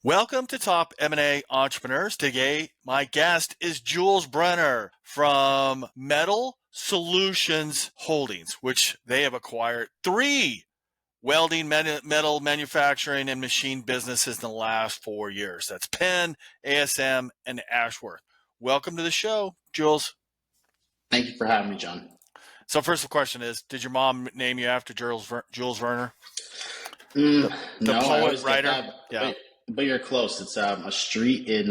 Welcome to Top M&A Entrepreneurs. Today, my guest is Jules Brenner from Metal Solutions Holdings, which they have acquired three welding, metal manufacturing, and machine businesses in the last 4 years. That's Penn, ASM, and Ashworth. Welcome to the show, Jules. Thank you for having me, John. So first, the question is, did your mom name you after Jules Verne? No, The I poet, always get writer? that, Yeah. but you're close. It's a street in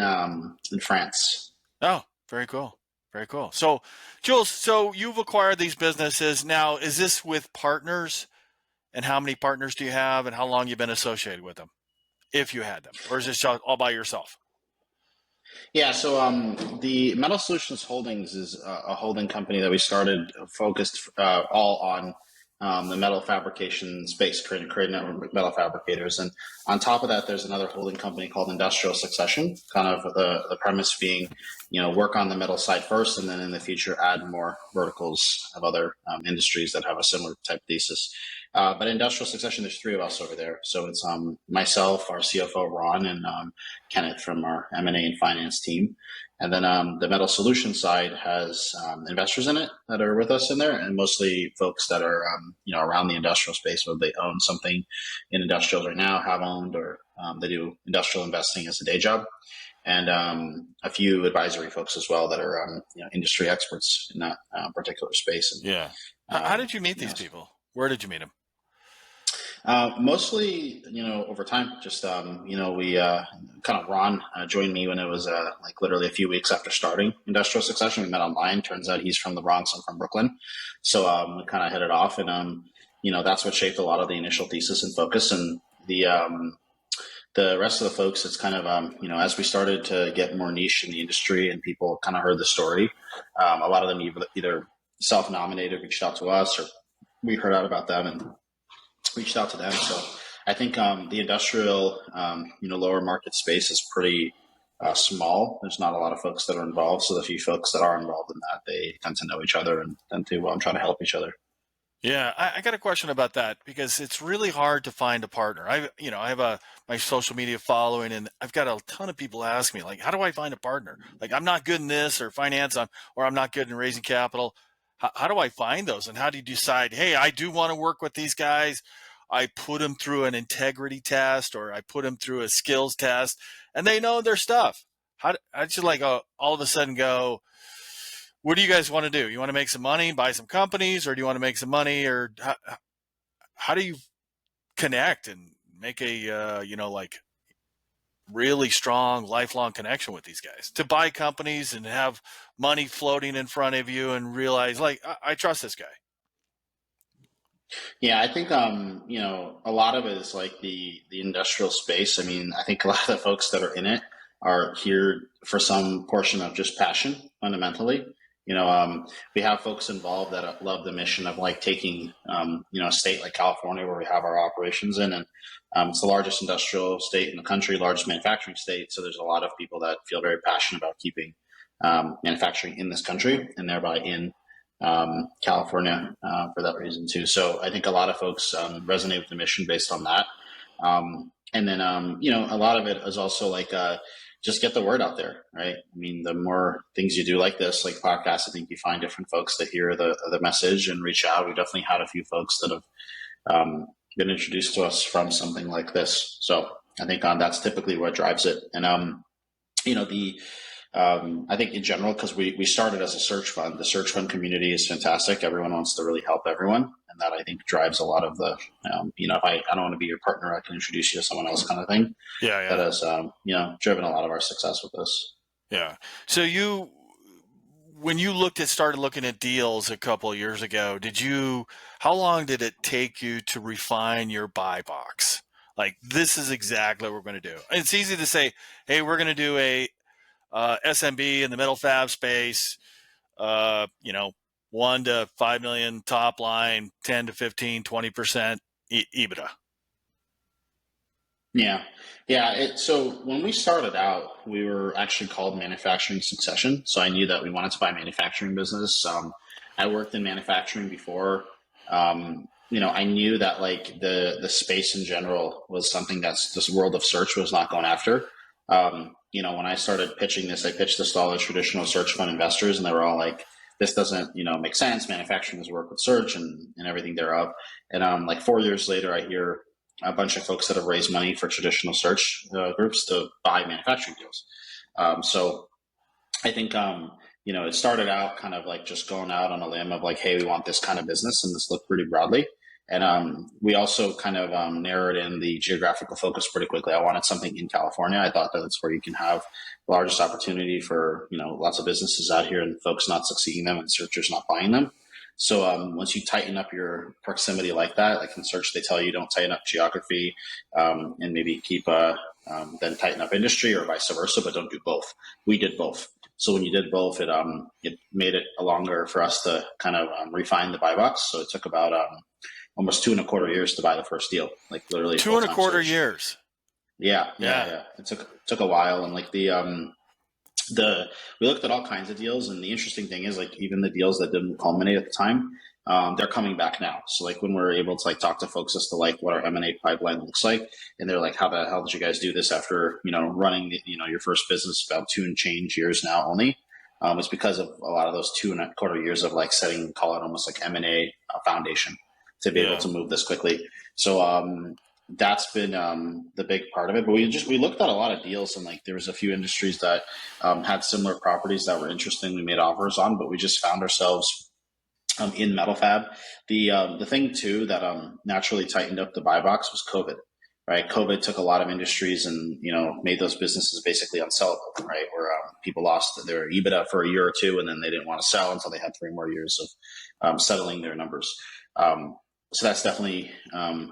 France. Oh, very cool. Very cool. So, Jules, so you've acquired these businesses. Now, is this with partners? And how many partners do you have? And how long you've been associated with them, if you had them? Or is this all by yourself? Yeah, so the Metal Solutions Holdings is a holding company that we started focused all on the metal fabrication space, creating network with metal fabricators. And on top of that, there's another holding company called Industrial Succession, kind of the premise being, work on the metal side first, and then in the future add more verticals of other industries that have a similar type thesis. But Industrial Succession, there's three of us over there. So it's myself, our CFO, Ron, and Kenneth from our M&A and finance team. And then the Metal Solutions side has investors in it that are with us in there, and mostly folks that are around the industrial space, whether they own something in industrials right now, have owned, or they do industrial investing as a day job, and a few advisory folks as well that are industry experts in that particular space. And, Yeah. How did you meet these people? Where did you meet them? Mostly, over time, just, we kind of Ron joined me when it was like literally a few weeks after starting Industrial Succession. We met online. Turns out he's from the Bronx. I'm from Brooklyn. So we kind of hit it off. And, that's what shaped a lot of the initial thesis and focus. And the rest of the folks, it's kind of, as we started to get more niche in the industry and people kind of heard the story, a lot of them either self-nominated, reached out to us, or we heard out about them and reached out to them. So I think the industrial, lower market space is pretty small. There's not a lot of folks that are involved. So the few folks that are involved in that, they tend to know each other and tend to try to help each other. Yeah, I got a question about that because it's really hard to find a partner. I have my social media following, and I've got a ton of people ask me, like, how do I find a partner? Like, I'm not good in this or finance, or I'm not good in raising capital. How do I find those? And how do you decide, hey, I do want to work with these guys? I put them through an integrity test, or I put them through a skills test, and they know their stuff. I just like all of a sudden go, what do you guys want to do? You want to make some money, buy some companies, or do you want to make some money, or how do you connect and make a like really strong lifelong connection with these guys to buy companies and have money floating in front of you and realize, like, I trust this guy? Yeah, I think a lot of it is like the industrial space. I mean, I think a lot of the folks that are in it are here for some portion of just passion, fundamentally. We have folks involved that love the mission of like taking a state like California, where we have our operations in, and it's the largest industrial state in the country, largest manufacturing state. So there's a lot of people that feel very passionate about keeping manufacturing in this country, and thereby in California for that reason too. So I think a lot of folks resonate with the mission based on that. And then, a lot of it is also like just get the word out there, right? I mean, the more things you do like this, like podcasts, I think you find different folks that hear the message and reach out. We definitely had a few folks that have been introduced to us from something like this. So I think that's typically what drives it. And, I think in general, because we started as a search fund, the search fund community is fantastic. Everyone wants to really help everyone. And that, I think, drives a lot of the, if I don't want to be your partner, I can introduce you to someone else kind of thing. Yeah, yeah. That has, driven a lot of our success with this. Yeah. So when you started looking at deals a couple of years ago, how long did it take you to refine your buy box? Like, this is exactly what we're going to do. It's easy to say, hey, we're going to do a SMB in the metal fab space, 1 to 5 million top line, 10 to 15, 20% EBITDA. Yeah. Yeah. So when we started out, we were actually called Manufacturing Succession. So I knew that we wanted to buy a manufacturing business. I worked in manufacturing before. I knew that like the space in general was something that's this world of search was not going after. When I started pitching this, I pitched this to all the traditional search fund investors, and they were all like, "This doesn't, make sense. Manufacturing doesn't work with search and everything thereof." And like 4 years later, I hear a bunch of folks that have raised money for traditional search groups to buy manufacturing deals. So I think it started out kind of like just going out on a limb of like, hey, we want this kind of business, and this looked pretty broadly. And we also kind of narrowed in the geographical focus pretty quickly. I wanted something in California. I thought that that's where you can have the largest opportunity for lots of businesses out here and folks not succeeding them and searchers not buying them. So once you tighten up your proximity like that, like in search, they tell you don't tighten up geography and maybe keep then tighten up industry or vice versa, but don't do both. We did both. So when you did both, it made it longer for us to kind of refine the buy box. So it took about almost 2.25 years to buy the first deal, like literally 2.25 years. Yeah. It took a while, and like we looked at all kinds of deals, and the interesting thing is like even the deals that didn't culminate at the time, they're coming back now. So like when we're able to like talk to folks as to like what our M&A pipeline looks like, and they're like, how the hell did you guys do this after running your first business about 2 and change years now only? It's because of a lot of those 2.25 years of like setting, call it almost like M&A foundation to be able to move this quickly. So that's been the big part of it. But we looked at a lot of deals, and like there was a few industries that had similar properties that were interesting. We made offers on, but we just found ourselves in metal fab. The thing too that naturally tightened up the buy box was COVID. Right, COVID took a lot of industries and made those businesses basically unsellable. Right, where people lost their EBITDA for a year or two, and then they didn't want to sell until they had 3 more years of settling their numbers. So that's definitely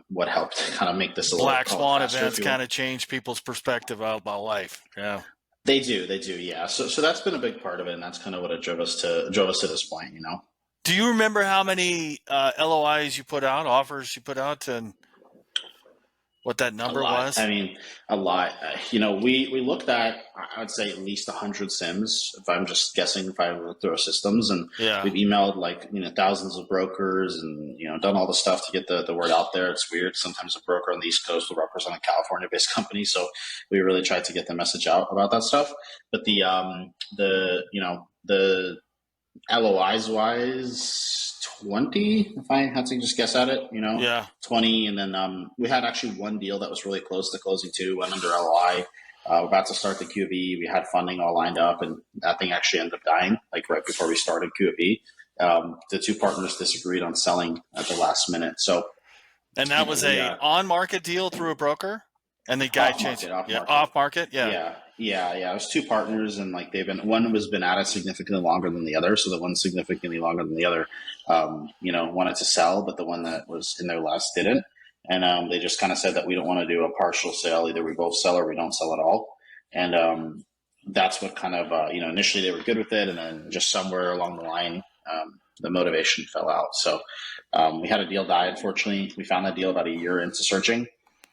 what helped kind of make this a little Black swan events kind of change people's perspective about life. Yeah, they do. Yeah. So that's been a big part of it, and that's kind of what it drove us to this point. Do you remember how many LOIs you put out, offers you put out, and what that number was? I mean, a lot. We looked at, I would say, at least 100 sims, if I'm just guessing, if I look through our systems. And we've emailed like, thousands of brokers and, done all the stuff to get the word out there. It's weird. Sometimes a broker on the East Coast will represent a California-based company. So we really tried to get the message out about that stuff. But the LOIs wise, 20, if I had to just guess at it, 20. And then we had actually one deal that was really close to closing too, went under LOI. We're about to start the QB. We had funding all lined up, and that thing actually ended up dying, like right before we started QB. The 2 partners disagreed on selling at the last minute. So, and that was a on-market deal through a broker, and the guy changed off market. Yeah. It was 2 partners, and like one was been at it significantly longer than the other. So the one significantly longer than the other, wanted to sell, but the one that was in their last didn't. And they just kind of said that we don't want to do a partial sale. Either we both sell or we don't sell at all. And that's what kind of, initially they were good with it. And then just somewhere along the line, the motivation fell out. So we had a deal die, unfortunately. We found that deal about a year into searching.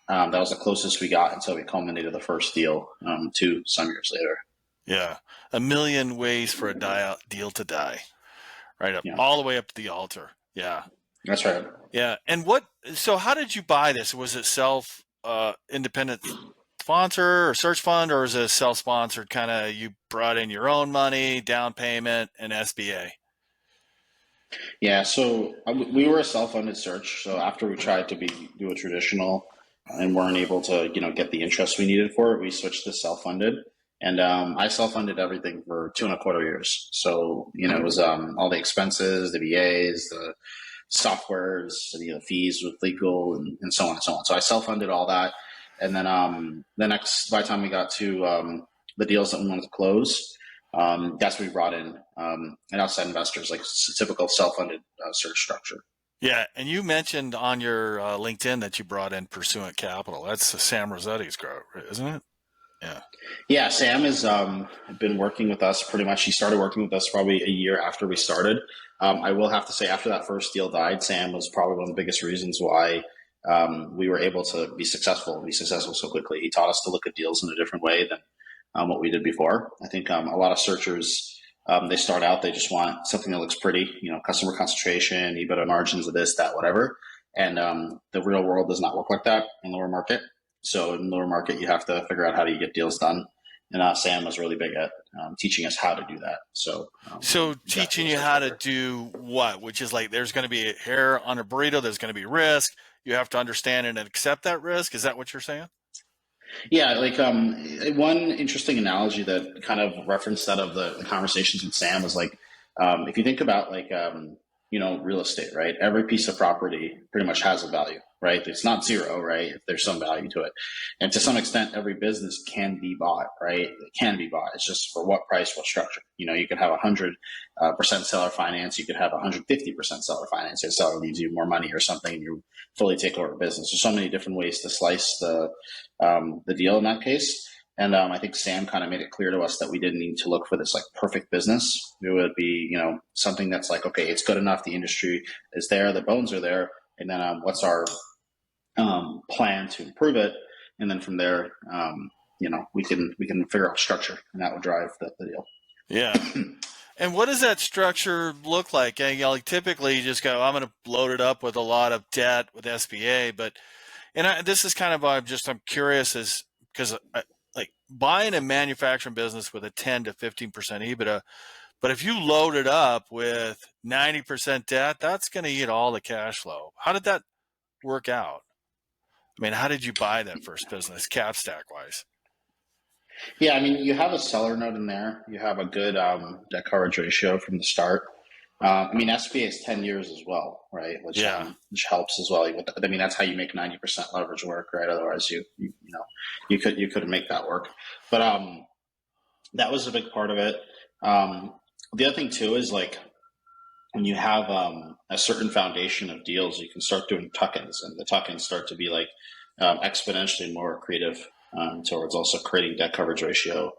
That was the closest we got until we culminated the first deal 2 some years later. Yeah. A million ways for a deal to die. Right up, all the way up to the altar. Yeah. That's right. Yeah. And so how did you buy this? Was it independent sponsor or search fund, or is it self-sponsored kind of, you brought in your own money, down payment, and SBA? Yeah. So we were a self-funded search. So after we tried to do a traditional and weren't able to, get the interest we needed for it, we switched to self-funded. And I self-funded everything for 2.25 years. So, it was all the expenses, the VAs, the softwares, the fees with legal and so on and so on. So I self-funded all that. And then by the time we got to the deals that we wanted to close, that's when we brought in outside investors, like typical self-funded search structure. Yeah, and you mentioned on your LinkedIn that you brought in Pursuant Capital. That's Sam Rossetti's group, isn't it? Yeah, Sam has been working with us pretty much. He started working with us probably a year after we started. I will have to say, after that first deal died, Sam was probably one of the biggest reasons why we were able to be successful so quickly. He taught us to look at deals in a different way than what we did before. I think a lot of searchers, they start out, they just want something that looks pretty, customer concentration, EBITDA margins of this, that, whatever. And the real world does not work like that in lower market. So in lower market, you have to figure out how do you get deals done. And Sam was really big at teaching us how to do that. So teaching was you our how to filter. do what? Which is like there's going to be a hair on a burrito. There's going to be risk. You have to understand and accept that risk. Is that what you're saying? Yeah, like one interesting analogy that kind of referenced that of the conversations with Sam was like, if you think about like real estate, right? Every piece of property pretty much has a value, right? It's not zero, right? If there's some value to it, and to some extent, every business can be bought, right? It can be bought. It's just for what price, what structure. You could have 100% seller finance. You could have 150% seller finance. If seller leaves you more money or something, and you fully take over a business. There's so many different ways to slice the deal in that case. And I think Sam kind of made it clear to us that we didn't need to look for this like perfect business. It would be, something that's like, okay, it's good enough. The industry is there. The bones are there. And then what's our plan to improve it? And then from there, we can figure out structure, and that would drive the deal. Yeah. And what does that structure look like? Like typically you just go, I'm going to load it up with a lot of debt with SBA, but this is kind of I'm curious is because like buying a manufacturing business with a 10 to 15% EBITDA, but if you load it up with 90% debt, that's going to eat all the cash flow. How did that work out? I mean, how did you buy that first business, cap stack wise? Yeah, I mean, you have a seller note in there. You have a good debt coverage ratio from the start. I mean, SBA is 10 years as well, right? Yeah. Which helps as well. I mean, that's how you make 90% leverage work, right? Otherwise, you couldn't make that work. But that was a big part of it. The other thing too is like when you have a certain foundation of deals, you can start doing tuck-ins, and the tuck-ins start to be like exponentially more creative towards also creating debt coverage ratio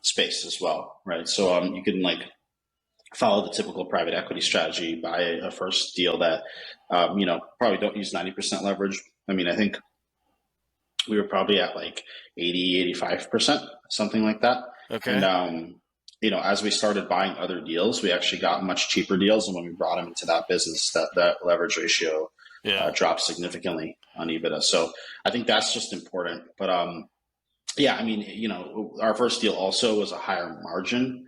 space as well, right? So you can like follow the typical private equity strategy, buy a first deal that probably don't use 90% leverage. I mean, I think we were probably at like 80, 85%, something like that. Okay. And as we started buying other deals, we actually got much cheaper deals, and when we brought them into that business, that leverage ratio dropped significantly on EBITDA. So I think that's just important. But yeah, I mean, our first deal also was a higher margin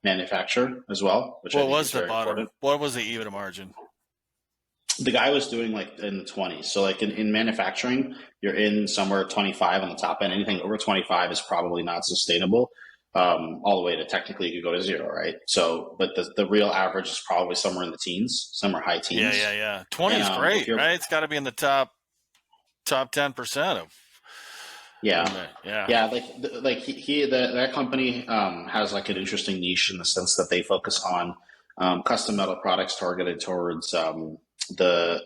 manufacturer as well, which I think is very important. What was the EBITDA margin? The guy was doing like in the 20s. So like in manufacturing, you're in somewhere 25 on the top end. Anything over 25 is probably not sustainable. All the way to technically you could go to zero, right? So, but the real average is probably somewhere in the teens, somewhere high teens. Yeah. 20 is great, right? It's got to be in the top 10% of. Yeah. Yeah. Like that company has like an interesting niche in the sense that they focus on custom metal products targeted towards the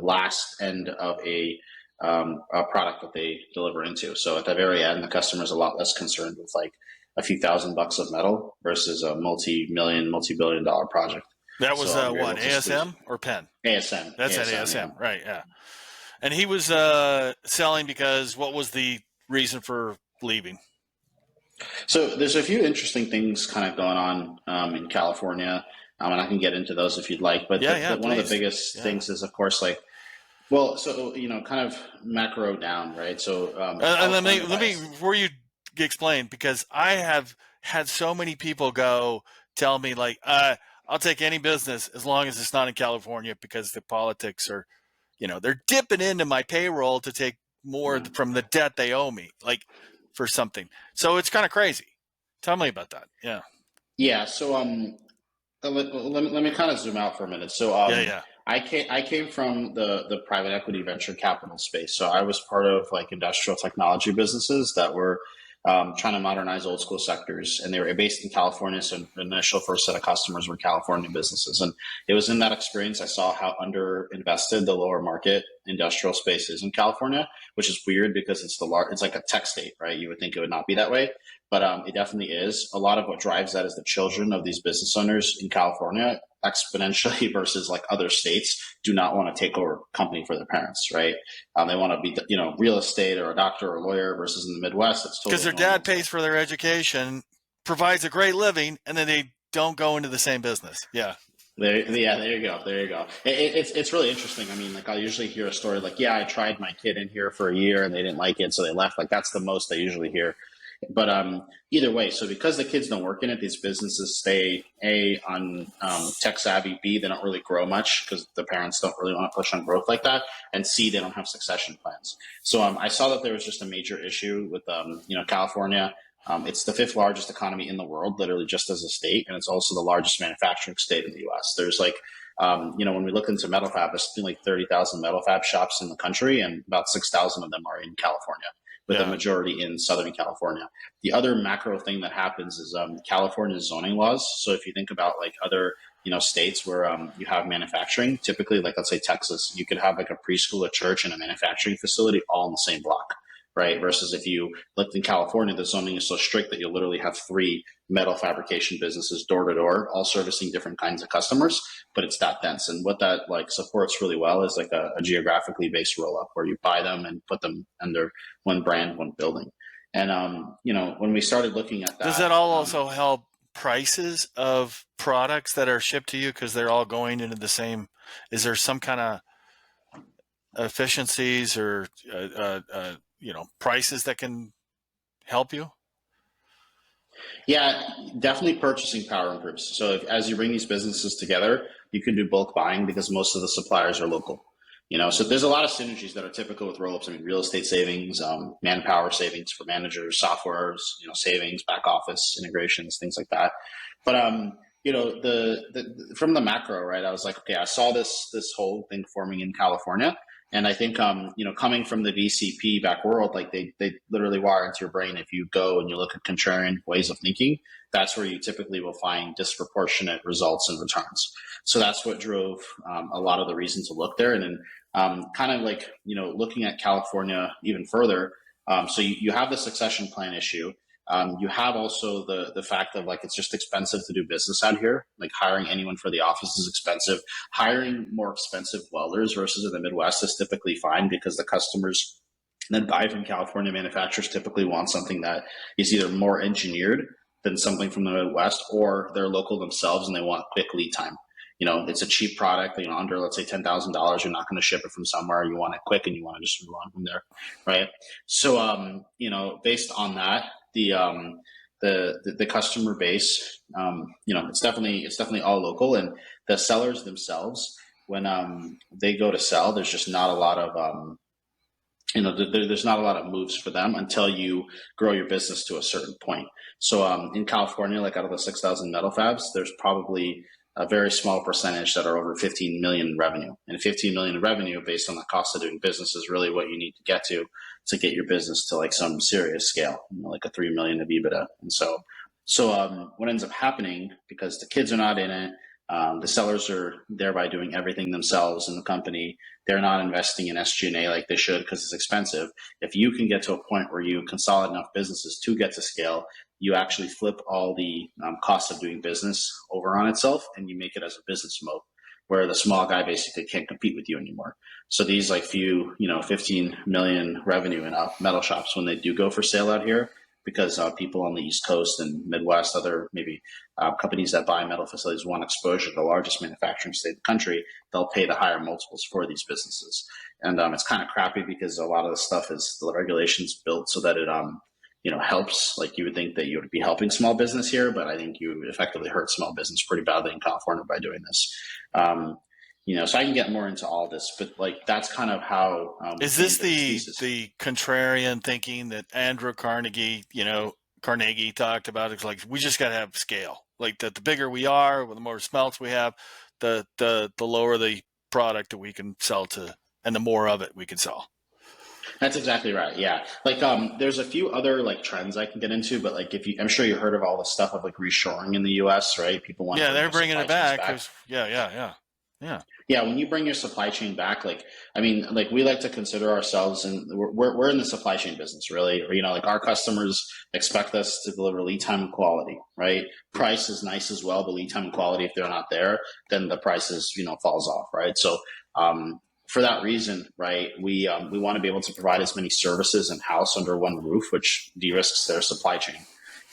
last end of a product that they deliver into. So at the very end, the customer is a lot less concerned with like a few $1,000 of metal versus a multi-billion-dollar project. That was what, ASM or Penn? ASM. That's ASM, at ASM, yeah. right? Yeah. And he was selling because what was the reason for leaving? So there's a few interesting things kind of going on in California, and I can get into those if you'd like. But one of the biggest things is, of course, like, well, so kind of macro down, right? So let me before you explain, because I have had so many people tell me like, I'll take any business as long as it's not in California because the politics are, they're dipping into my payroll to take more from the debt they owe me, like for something. So it's kind of crazy. Tell me about that. Yeah. Yeah. So let me kind of zoom out for a minute. So I came from the private equity venture capital space. So I was part of like industrial technology businesses that were trying to modernize old school sectors, and they were based in California. So the initial first set of customers were California businesses, and it was in that experience I saw how underinvested the lower market industrial space is in California, which is weird because it's like a tech state, right? You would think it would not be that way, but it definitely is. A lot of what drives that is the children of these business owners in California exponentially versus like other states do not want to take over a company for their parents, right? They want to be, real estate or a doctor or a lawyer versus in the Midwest. It's totally because their dad pays for their education, provides a great living, and then they don't go into the same business. Yeah. There you go. There you go. It's really interesting. I mean, like I usually hear a story like, yeah, I tried my kid in here for a year and they didn't like it, so they left. Like that's the most I usually hear. But either way, so because the kids don't work in it, these businesses stay A, on tech savvy, B, they don't really grow much because the parents don't really want to push on growth like that, and C, they don't have succession plans. So I saw that there was just a major issue with California. It's the fifth largest economy in the world, literally just as a state, and it's also the largest manufacturing state in the U.S. There's like, when we look into metal fab, there's something like 30,000 metal fab shops in the country, and about 6,000 of them are in California, with a Yeah. majority in Southern California. The other macro thing that happens is California's zoning laws. So if you think about like other states where you have manufacturing, typically like let's say Texas, you could have like a preschool, a church, and a manufacturing facility all in the same block, right? Versus if you looked in California, the zoning is so strict that you literally have three metal fabrication businesses door to door, all servicing different kinds of customers, but it's that dense. And what that like supports really well is like a geographically based roll up where you buy them and put them under one brand, one building. And when we started looking at Does that, that all also help prices of products that are shipped to you because they're all going into the same? Is there some kind of efficiencies or prices that can help you? yeah, definitely purchasing power improves. So as you bring these businesses together, you can do bulk buying because most of the suppliers are local. So there's a lot of synergies that are typical with roll-ups. I mean, real estate savings, manpower savings for managers, softwares, savings, back office integrations, things like that. But the from the macro, right? I was like, okay, I saw this whole thing forming in California, and I think coming from the VCP back world, like they literally wire into your brain. If you go and you look at contrarian ways of thinking, that's where you typically will find disproportionate results and returns. So that's what drove a lot of the reason to look there. And then kind of like, looking at California even further. So you have the succession plan issue. You have also the fact of like it's just expensive to do business out here. Like hiring anyone for the office is expensive. Hiring more expensive welders versus in the Midwest is typically fine because the customers that buy from California manufacturers typically want something that is either more engineered than something from the Midwest, or they're local themselves and they want quick lead time. It's a cheap product, under, let's say, $10,000. You're not going to ship it from somewhere. You want it quick and you want to just move on from there. Right. So, based on that, the customer base, it's definitely all local, and the sellers themselves, when they go to sell, there's just not a lot of, there's not a lot of moves for them until you grow your business to a certain point. So in California, like out of the 6,000 metal fabs, there's probably a very small percentage that are over 15 million in revenue. And 15 million in revenue based on the cost of doing business is really what you need to get get your business to like some serious scale, like a 3 million of EBITDA. And so what ends up happening, because the kids are not in it, the sellers are thereby doing everything themselves in the company. They're not investing in SG&A like they should because it's expensive. If you can get to a point where you consolidate enough businesses to get to scale, you actually flip all the cost of doing business over on itself, and you make it as a business mode where the small guy basically can't compete with you anymore. So these like few, 15 million revenue in metal shops, when they do go for sale out here, because people on the East Coast and Midwest, other maybe companies that buy metal facilities want exposure to the largest manufacturing state in the country, they'll pay the higher multiples for these businesses. And it's kind of crappy because a lot of the stuff is the regulations built so that it helps. Like you would think that you would be helping small business here, but I think you effectively hurt small business pretty badly in California by doing this. So I can get more into all this, but like that's kind of how. Is this the contrarian thinking that Andrew Carnegie, Carnegie talked about? It's like we just got to have scale. Like the bigger we are, the more smelts we have, the lower the product that we can sell to, and the more of it we can sell. That's exactly right. Yeah. Like, there's a few other like trends I can get into, but like, I'm sure you heard of all the stuff of like reshoring in the U.S., right? People want they're bringing it back. Yeah. When you bring your supply chain back, like, I mean, like we like to consider ourselves, and we're in the supply chain business, really. Or, like our customers expect us to deliver lead time and quality, right? Price is nice as well, but lead time and quality, if they're not there, then the prices, falls off, right? So, for that reason, right, we want to be able to provide as many services in house under one roof, which de-risks their supply chain.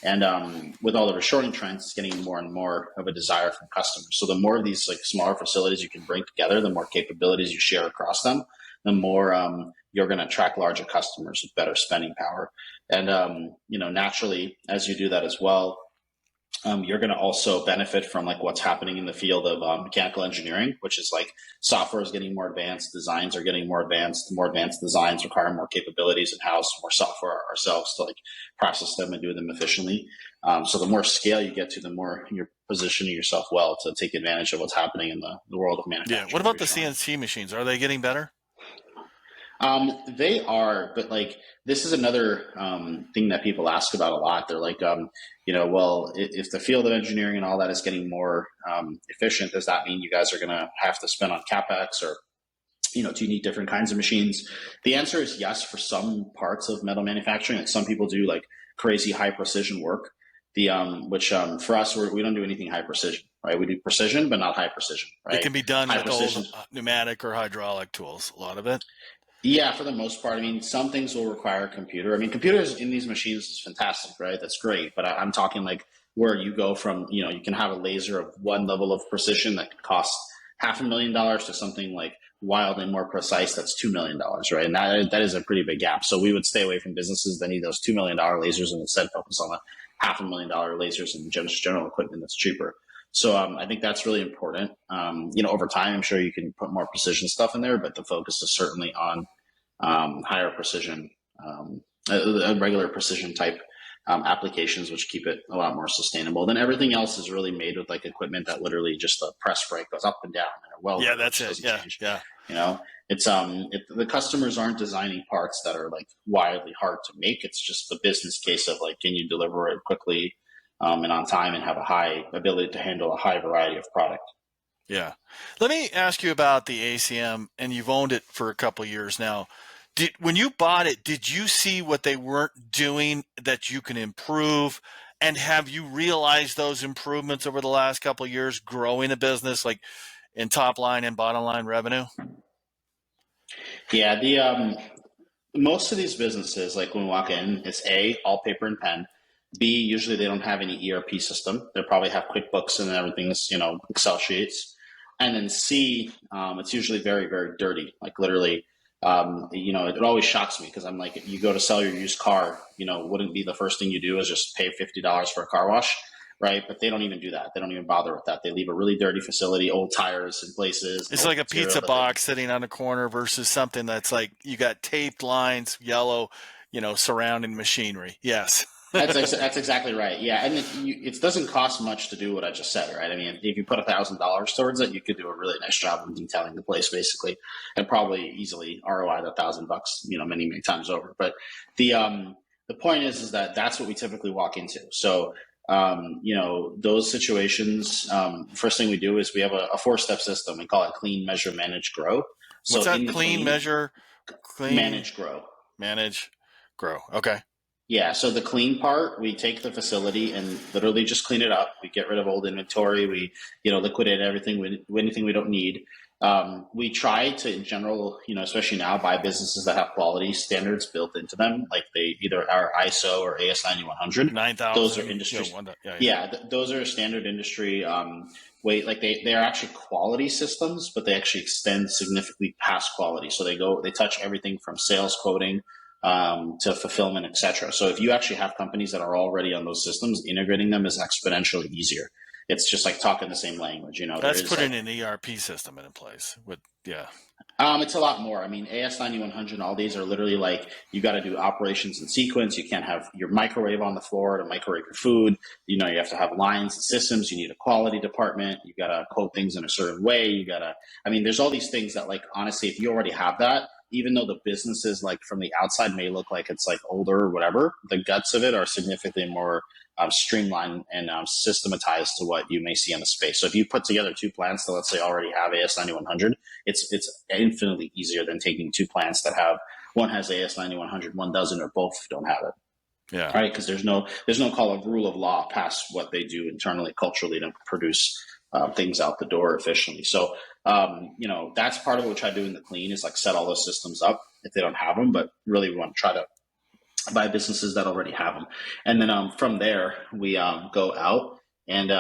And with all the reshoring trends, it's getting more and more of a desire from customers. So the more of these like smaller facilities you can bring together, the more capabilities you share across them, the more you're going to attract larger customers with better spending power. And naturally, as you do that as well, you're going to also benefit from like what's happening in the field of mechanical engineering, which is like software is getting more advanced, designs are getting more advanced. More advanced designs require more capabilities in house, more software ourselves to like process them and do them efficiently. So the more scale you get to, the more you're positioning yourself well to take advantage of what's happening in the world of manufacturing. Yeah. What about the CNC machines? Are they getting better? They are, but like this is another thing that people ask about a lot. They're like, well, if the field of engineering and all that is getting more efficient, does that mean you guys are going to have to spend on capex, or do you need different kinds of machines? The answer is yes for some parts of metal manufacturing. Like some people do like crazy high precision work. Which for us, we don't do anything high precision, right? We do precision, but not high precision, right? It can be done high with precision. old pneumatic or hydraulic tools. A lot of it. Yeah, for the most part. I mean, some things will require a computer. I mean, computers in these machines is fantastic, right? That's great. But I'm talking like where you go from, you can have a laser of one level of precision that could cost $500,000 to something like wildly more precise that's $2 million, right? And that is a pretty big gap. So we would stay away from businesses that need those $2 million lasers and instead focus on the $500,000 lasers and just general equipment that's cheaper. So I think that's really important. Over time, I'm sure you can put more precision stuff in there, but the focus is certainly on higher precision, regular precision type applications, which keep it a lot more sustainable. Then everything else is really made with like equipment that literally just the press brake goes up and down and a welder. Yeah, that's it. Yeah, change. yeah. It's the customers aren't designing parts that are like wildly hard to make. It's just the business case of like, can you deliver it quickly and on time and have a high ability to handle a high variety of product. Yeah. Let me ask you about the ACM, and you've owned it for a couple of years now. When you bought it, did you see what they weren't doing that you can improve? And have you realized those improvements over the last couple of years growing a business like in top line and bottom line revenue? Yeah, the most of these businesses, like when we walk in, it's A, all paper and pen. B, usually they don't have any ERP system. They probably have QuickBooks and everything's, Excel sheets. And then C, it's usually very, very dirty. Like literally, it always shocks me because I'm like, you go to sell your used car, wouldn't be the first thing you do is just pay $50 for a car wash, right? But they don't even do that. They don't even bother with that. They leave a really dirty facility, old tires in places. It's like a pizza box sitting on a corner versus something that's like you got taped lines, yellow, surrounding machinery. Yes. That's exactly right. Yeah, and it doesn't cost much to do what I just said, right? I mean, if you put $1,000 towards it, you could do a really nice job of detailing the place, basically, and probably easily ROI $1,000, many many times over. But the point is that that's what we typically walk into. So those situations. First thing we do is we have a 4-step system. We call it clean, measure, manage, grow. So what's that? Clean, measure, clean, manage, grow. Manage, grow. Okay. Yeah, so the clean part, we take the facility and literally just clean it up. We get rid of old inventory. We, liquidate everything, anything we don't need. We try to, in general, especially now, buy businesses that have quality standards built into them, like they either are ISO or AS 9100. 9,000. Those are industry. Those are standard industry. Like they are actually quality systems, but they actually extend significantly past quality. So they touch everything from sales quoting to fulfillment, etc. So if you actually have companies that are already on those systems, integrating them is exponentially easier. It's just like talking the same language, That's putting an ERP system in place. It's a lot more. I mean, AS 9100 and all these are literally like you got to do operations in sequence. You can't have your microwave on the floor to microwave your food. You have to have lines and systems. You need a quality department. You got to code things in a certain way. There's all these things that, like, honestly, if you already have that, even though the businesses like from the outside may look like it's like older or whatever, the guts of it are significantly more streamlined and systematized to what you may see in the space. So if you put together 2 plants that, let's say, already have AS 9100, it's infinitely easier than taking 2 plants that have one has AS 9100, one doesn't, or both don't have it. Yeah. Right. Because there's no call of rule of law past what they do internally, culturally to produce things out the door efficiently. So, that's part of what we try to do in the clean is like set all those systems up if they don't have them, but really we want to try to by businesses that already have them. And then from there, we go out and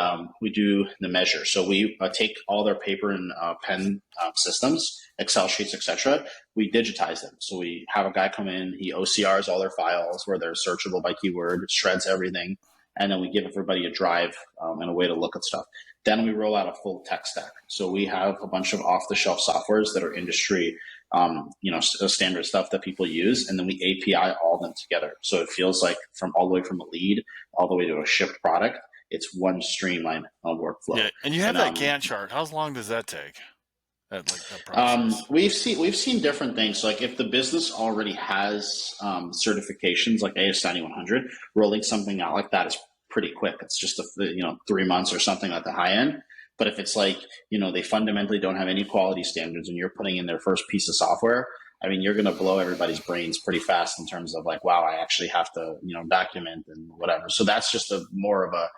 we do the measure. So we take all their paper and pen systems, Excel sheets, etc. We digitize them. So we have a guy come in, he OCRs all their files where they're searchable by keyword, shreds everything, and then we give everybody a drive and a way to look at stuff. Then we roll out a full tech stack. So we have a bunch of off-the-shelf softwares that are industry standard stuff that people use, and then we API all of them together. So it feels like from all the way from a lead all the way to a shipped product, it's one streamline workflow. Yeah, and you have that Gantt chart. How long does that take? That process? We've seen different things. So like if the business already has certifications like AS9100, rolling something out like that is pretty quick. It's just 3 months or something at the high end. But if it's like, they fundamentally don't have any quality standards and you're putting in their first piece of software, I mean, you're going to blow everybody's brains pretty fast in terms of like, wow, I actually have to, document and whatever. So that's just more of a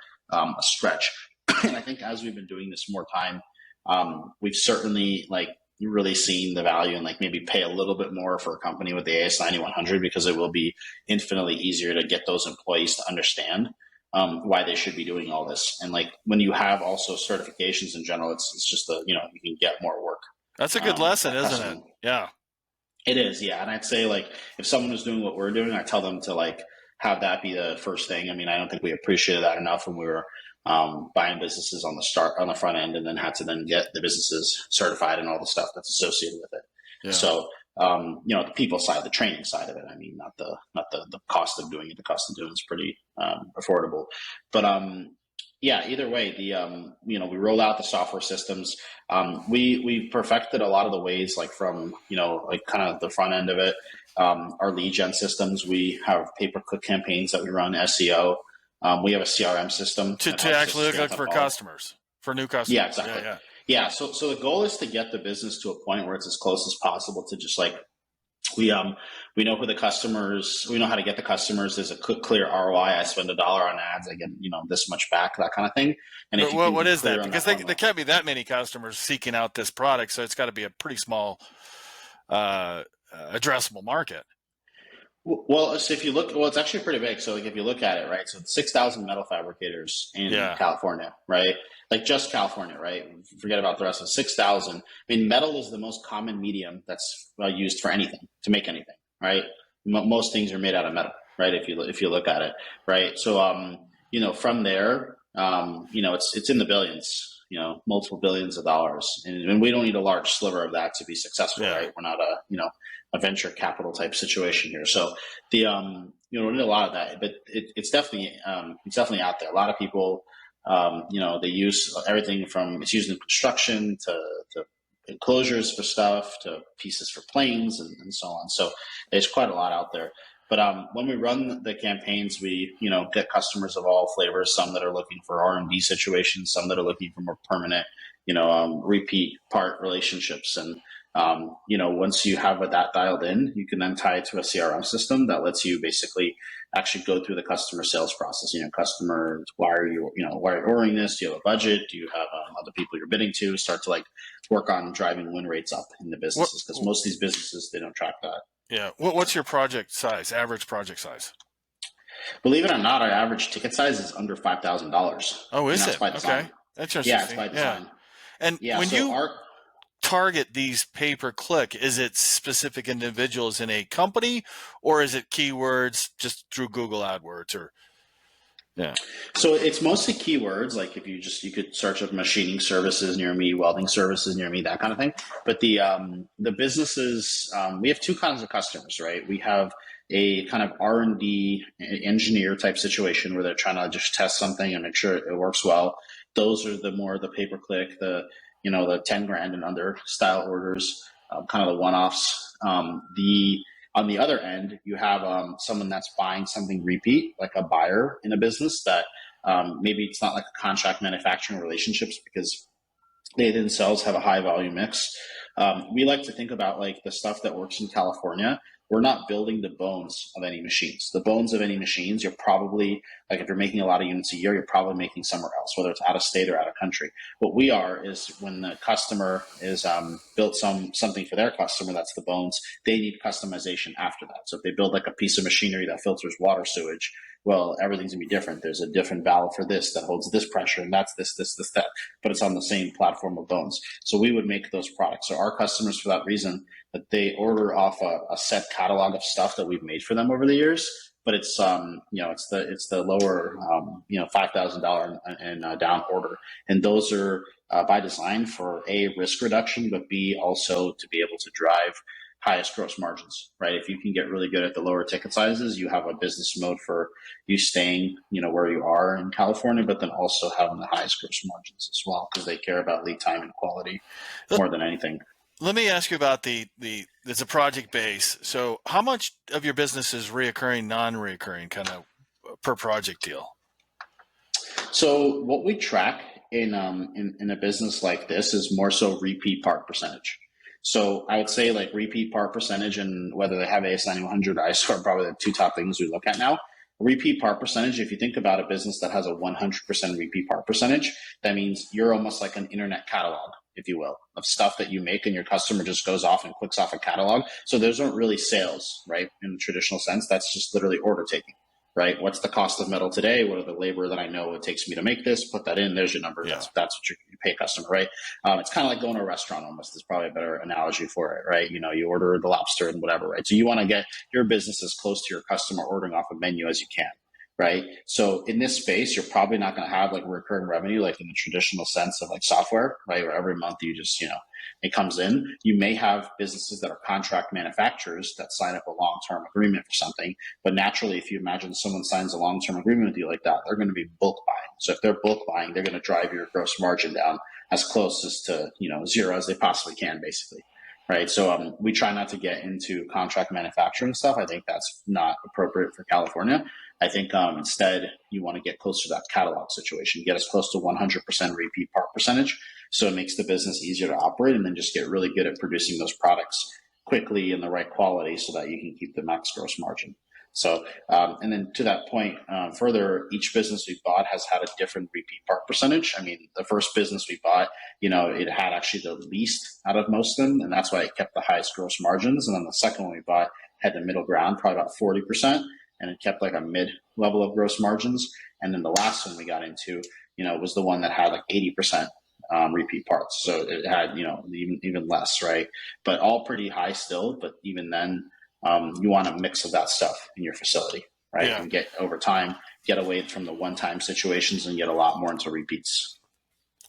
stretch. And I think as we've been doing this more time, we've certainly like really seen the value and like maybe pay a little bit more for a company with the AS9100 because it will be infinitely easier to get those employees to understand why they should be doing all this. And like when you have also certifications in general, it's just you can get more work. That's a good lesson, isn't it? Yeah. It is, yeah. And I'd say like if someone is doing what we're doing, I tell them to like have that be the first thing. I mean, I don't think we appreciated that enough when we were buying businesses on the front end, and then had to then get the businesses certified and all the stuff that's associated with it. Yeah. So the people side, the training side of it. I mean, not the cost of doing it. The cost of doing it is pretty affordable. But either way, we roll out the software systems. We perfected a lot of the ways, like from like kind of the front end of it. Our lead gen systems. We have pay-per-click campaigns that we run, SEO. We have a CRM system to actually look for customers, for new customers. Yeah, exactly. Yeah. So the goal is to get the business to a point where it's as close as possible to just like we know who the customers, we know how to get the customers. There's a clear ROI. I spend $1 on ads, I get this much back, that kind of thing. And what is that? Because there can't be that many customers seeking out this product, so it's got to be a pretty small addressable market. Well, so if you look, it's actually pretty big. So like if you look at it, right, so 6,000 metal fabricators in California, right? Like just California, right? Forget about the rest of 6,000. I mean, metal is the most common medium that's used for anything, to make anything, right? Most things are made out of metal, right? If you look at it, right? So, from there, it's in the billions, multiple billions of dollars. And we don't need a large sliver of that to be successful, right? We're not a venture capital type situation here. So we need a lot of that, but it's definitely out there. A lot of people, they use everything from, it's used in construction to enclosures for stuff to pieces for planes and so on. So there's quite a lot out there. But when we run the campaigns, we get customers of all flavors. Some that are looking for R&D situations, some that are looking for more permanent, repeat part relationships. And once you have that dialed in, you can then tie it to a CRM system that lets you basically actually go through the customer sales process. Customers, why are you ordering this? Do you have a budget? Do you have other people you're bidding to? Start to like work on driving win rates up in the businesses, because most of these businesses, they don't track that. Yeah. What's your project size, average project size? Believe it or not, our average ticket size is under $5,000. Oh, is it? Okay. That's interesting. Yeah, it's by design. And when you target these pay-per-click, is it specific individuals in a company, or is it keywords just through Google AdWords or? Yeah. So it's mostly keywords. Like if you could search up machining services near me, welding services near me, that kind of thing. But the businesses, we have two kinds of customers, right? We have a kind of R&D engineer type situation where they're trying to just test something and make sure it works well. Those are the more the pay-per-click, the 10 grand and under style orders, kind of the one-offs. On the other end, you have someone that's buying something repeat, like a buyer in a business that maybe it's not like a contract manufacturing relationships because they themselves have a high volume mix. We like to think about like the stuff that works in California we're not building the bones of any machines. The bones of any machines, you're probably, like if you're making a lot of units a year, you're probably making somewhere else, whether it's out of state or out of country. What we are is when the customer is built something for their customer, that's the bones, they need customization after that. So if they build like a piece of machinery that filters water sewage, well, everything's gonna be different. There's a different valve for this that holds this pressure, and that's this, that, but it's on the same platform of bones. So we would make those products. So our customers, for that reason, that they order off a set catalog of stuff that we've made for them over the years. But it's it's the lower $5,000 and down order, and those are by design for A, risk reduction, but B, also to be able to drive highest gross margins, right? If you can get really good at the lower ticket sizes, you have a business mode for you staying, where you are in California, but then also having the highest gross margins as well, because they care about lead time and quality more than anything. Let me ask you about it's a project base. So how much of your business is reoccurring, non-reoccurring kind of per project deal? So what we track in a business like this is more so repeat part percentage. So I would say like repeat part percentage, and whether they have AS9100 or ISO are probably the two top things we look at now. Repeat part percentage, if you think about a business that has a 100% repeat part percentage, that means you're almost like an internet catalog, if you will, of stuff that you make, and your customer just goes off and clicks off a catalog. So those aren't really sales, right? In the traditional sense, that's just literally order taking. Right? What's the cost of metal today? What are the labor that I know it takes me to make this? Put that in. There's your number. Yeah. That's what you pay customer, right? It's kind of like going to a restaurant almost. It's probably a better analogy for it, right? You order the lobster and whatever, right? So you want to get your business as close to your customer ordering off a menu as you can, right? So in this space, you're probably not going to have like recurring revenue, like in the traditional sense of like software, right? Where every month you just, it comes in. You may have businesses that are contract manufacturers that sign up a long-term agreement for something, but naturally, if you imagine someone signs a long-term agreement with you like that, they're going to be bulk buying. So if they're bulk buying, they're going to drive your gross margin down as close as to, zero as they possibly can, basically. Right. So we try not to get into contract manufacturing stuff. I think that's not appropriate for California. I think instead you want to get closer to that catalog situation, get as close to 100% repeat part percentage. So it makes the business easier to operate, and then just get really good at producing those products quickly in the right quality so that you can keep the max gross margin. So, and then to that point, further, each business we bought has had a different repeat part percentage. I mean, the first business we bought, it had actually the least out of most of them, and that's why it kept the highest gross margins. And then the second one we bought had the middle ground, probably about 40%, and it kept like a mid level of gross margins. And then the last one we got into, was the one that had like 80%. Repeat parts. So it had, even less, right? But all pretty high still. But even then, you want a mix of that stuff in your facility, right? Yeah. And get over time, get away from the one-time situations and get a lot more into repeats.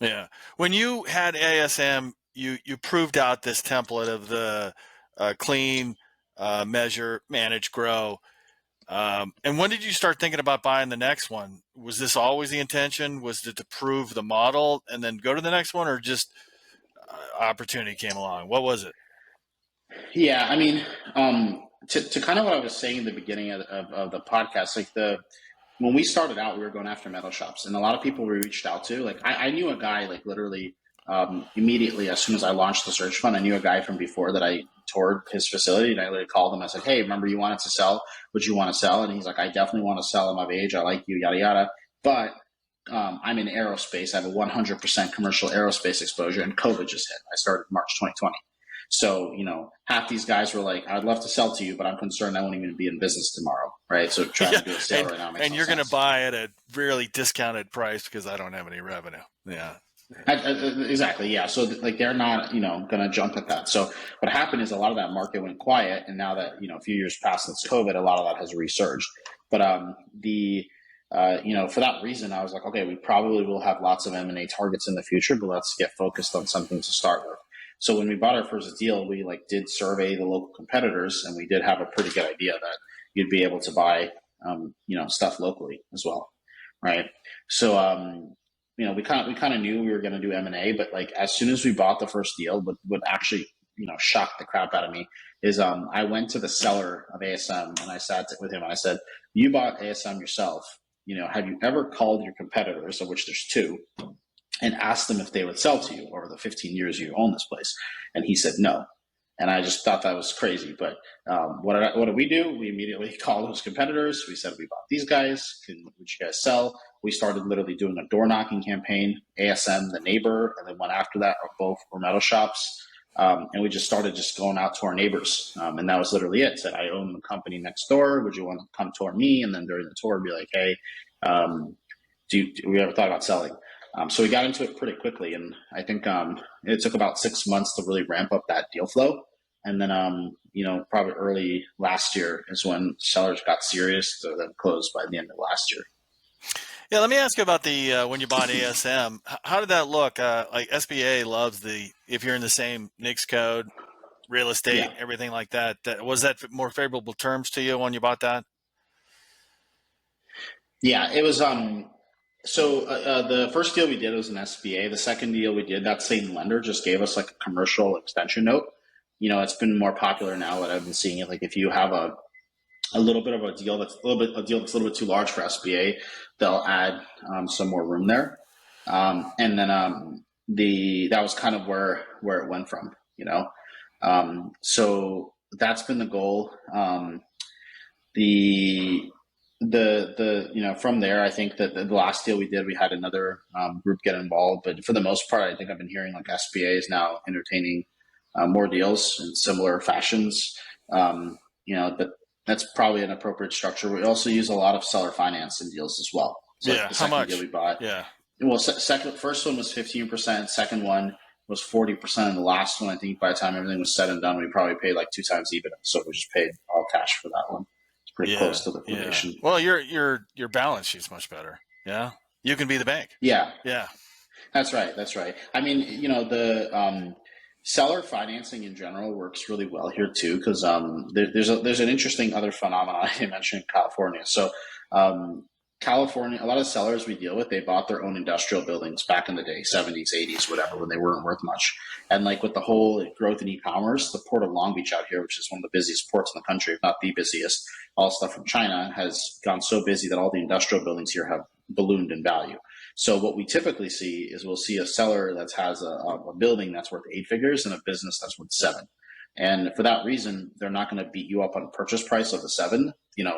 Yeah. When you had ASM, you proved out this template of the clean, measure, manage, grow. And when did you start thinking about buying the next one? Was this always the intention? Was it to prove the model and then go to the next one, or just opportunity came along? What was it? Yeah, I mean, to kind of what I was saying in the beginning of the podcast, like when we started out, we were going after metal shops, and a lot of people we reached out to, like I knew a guy, like literally immediately as soon as I launched the search fund, I knew a guy from before that I toured his facility, and I literally called him. I said, "Hey, remember you wanted to sell? Would you want to sell?" And he's like, "I definitely want to sell. I'm of age. I like you, yada yada. But I'm in aerospace. I have a 100% commercial aerospace exposure, and COVID just hit. I started March 2020." So, half these guys were like, "I'd love to sell to you, but I'm concerned I won't even be in business tomorrow." Right. So trying to do a sale right now makes and you're going to buy at a really discounted price because I don't have any revenue. Yeah. Exactly. Yeah. So like they're not, going to jump at that. So what happened is a lot of that market went quiet. And now that, a few years past since COVID, a lot of that has resurged. But for that reason, I was like, okay, we probably will have lots of M&A targets in the future, but let's get focused on something to start with. So when we bought our first deal, we did survey the local competitors, and we did have a pretty good idea that you'd be able to buy, stuff locally as well. Right. So, we kind of knew we were going to do M&A, but as soon as we bought the first deal, what actually, shocked the crap out of me is I went to the seller of ASM and I sat with him and I said, "You bought ASM yourself. Have you ever called your competitors, of which there's two, and asked them if they would sell to you over the 15 years you own this place?" And he said no. And I just thought that was crazy. But what did we do? We immediately called those competitors. We said, we bought these guys. Would you guys sell? We started literally doing a door knocking campaign. ASM, the neighbor, and then one after that are both were metal shops. And we just started just going out to our neighbors. And that was literally it. Said, I own the company next door. Would you want to come tour me? And then during the tour, be like, hey, do we ever thought about selling? So we got into it pretty quickly, and I think it took about 6 months to really ramp up that deal flow. And then, probably early last year is when sellers got serious to then close by the end of last year. Yeah, let me ask you about the when you bought ASM. How did that look? Like SBA loves if you're in the same NICS code, real estate, everything like that. Was that more favorable terms to you when you bought that? Yeah, it was. So the first deal we did was an SBA. The second deal we did, that same lender just gave us like a commercial extension note. It's been more popular now that I've been seeing it. Like if you have a little bit of a deal that's a little bit too large for SBA, they'll add some more room there. And then that was kind of where it went from. So that's been the goal. From there, I think that the last deal we did, we had another group get involved, but for the most part, I think I've been hearing like SBA is now entertaining more deals in similar fashions. But that's probably an appropriate structure. We also use a lot of seller finance in deals as well. So yeah, the how much? Deal we bought. Yeah. Well, first one was 15%. Second one was 40%. And the last one, I think by the time everything was said and done, we probably paid like 2 times EBITDA. So we just paid all cash for that one. Pretty close to liquidation. Yeah. Well, your balance sheet's much better. Yeah, you can be the bank. Yeah, yeah, that's right. I mean, the seller financing in general works really well here too, because there's an interesting other phenomenon I mentioned in California. So California, a lot of sellers we deal with, they bought their own industrial buildings back in the day, 70s, 80s, whatever, when they weren't worth much. And like with the whole growth in e-commerce, the port of Long Beach out here, which is one of the busiest ports in the country, if not the busiest, all stuff from China has gone so busy that all the industrial buildings here have ballooned in value. So what we typically see is we'll see a seller that has a building that's worth 8 figures and a business that's worth 7. And for that reason, they're not going to beat you up on purchase price of the 7.